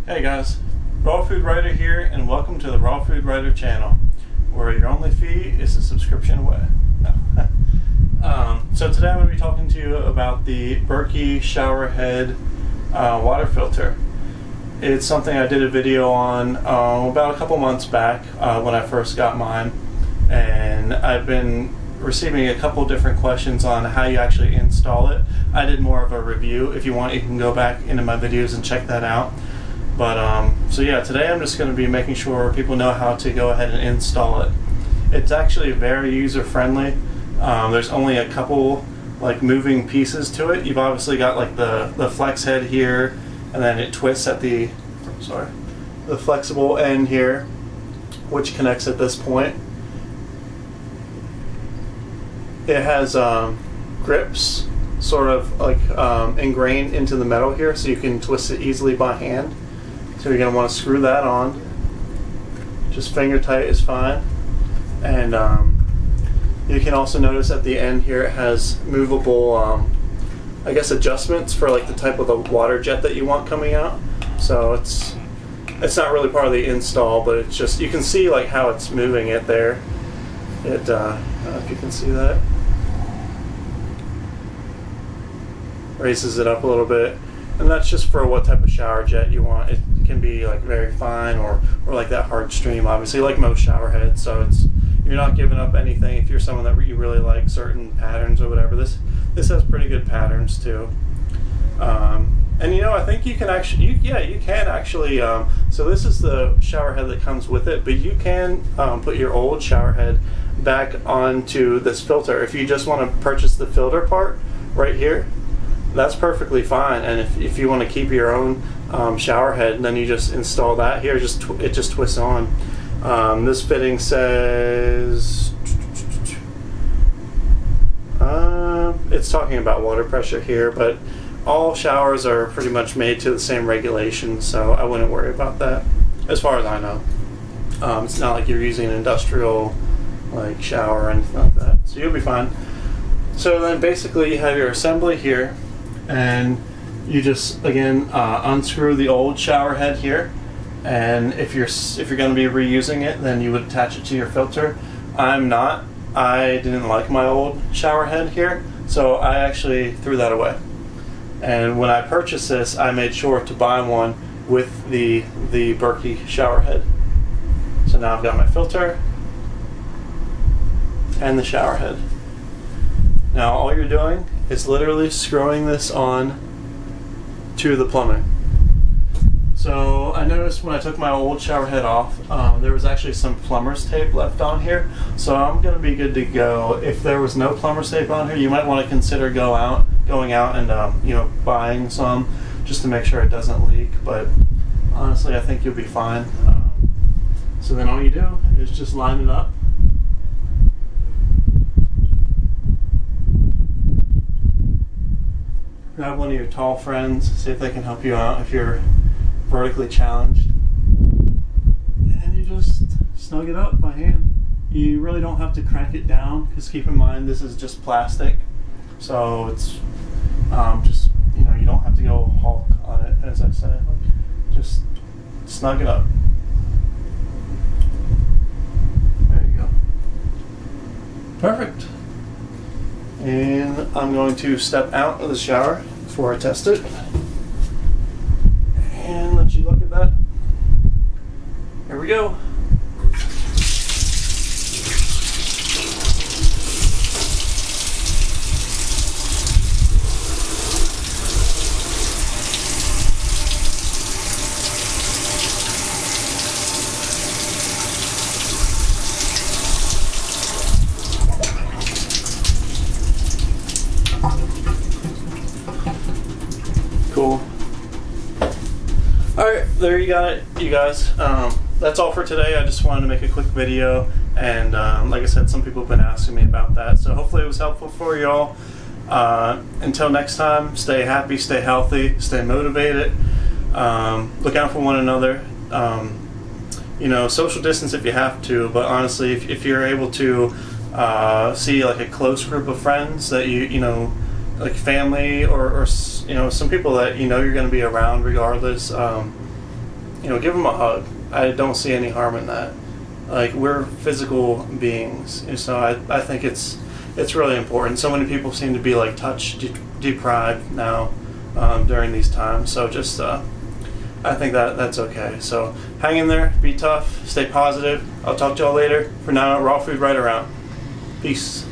Hey guys, Raw Food Writer here, and welcome to the Raw Food Writer channel, where your only fee is a subscription away. So today I'm going to be talking to you about the Berkey Shower head water filter. It's something I did a video on about a couple months back when I first got mine, and I've been receiving a couple different questions on how you actually install it. I did more of a review. If you want, you can go back into my videos and check that out. But so yeah, today I'm just going to be making sure people know how to go ahead and install it. It's actually very user friendly. There's only a couple like moving pieces to it. You've obviously got like the flex head here, and then it twists at the flexible end here, which connects at this point. It has grips sort of like ingrained into the metal here, so you can twist it easily by hand. So you're going to want to screw that on. Just finger tight is fine. And you can also notice at the end here it has movable, I guess, adjustments for like the type of the water jet that you want coming out. So it's not really part of the install, but it's just, you can see like how it's moving it there. It I don't know if you can see that. Raises it up a little bit. And that's just for what type of shower jet you want. It can be like very fine or like that hard stream, obviously, like most shower heads. So you're not giving up anything if you're someone that you really like certain patterns or whatever. This has pretty good patterns too. And you know, I think you can actually, you can actually, so this is the shower head that comes with it, but you can put your old shower head back onto this filter. If you just want to purchase the filter part right here, that's perfectly fine. And if you want to keep your own shower head, then you just install that here. It just twists on. This fitting says it's talking about water pressure here, but all showers are pretty much made to the same regulations, so I wouldn't worry about that as far as I know. It's not like you're using an industrial like shower or anything like that, so you'll be fine. So then basically you have your assembly here, and you just again unscrew the old shower head here, and if you're going to be reusing it, then you would attach it to your filter. I didn't like my old shower head here, so I actually threw that away. And when I purchased this, I made sure to buy one with the Berkey shower head. So now I've got my filter and the shower head. Now all you're doing is literally screwing this on to the plumbing. So I noticed when I took my old shower head off, there was actually some plumber's tape left on here. So I'm going to be good to go. If there was no plumber's tape on here, you might want to consider going out and buying some just to make sure it doesn't leak. But honestly, I think you'll be fine. So then all you do is just line it up. Grab one of your tall friends, see if they can help you out if you're vertically challenged. And you just snug it up by hand. You really don't have to crank it down, because keep in mind this is just plastic. So it's just, you don't have to go Hulk on it, as I said. Just snug it up. There you go. Perfect. And I'm going to step out of the shower before I test it and let you look at that. Here we go. Cool. Alright, there you got it, you guys. That's all for today. I just wanted to make a quick video, and like I said, some people have been asking me about that, so hopefully it was helpful for y'all. Until next time, stay happy, stay healthy, stay motivated, look out for one another. Social distance if you have to, but honestly, if you're able to see like a close group of friends that like family or some people that you're going to be around regardless, give them a hug. I don't see any harm in that. Like, we're physical beings, and so I think it's really important. So many people seem to be like touch deprived now during these times. So just I think that's okay. So hang in there, be tough, stay positive. I'll talk to y'all later. For now, raw food right around. Peace.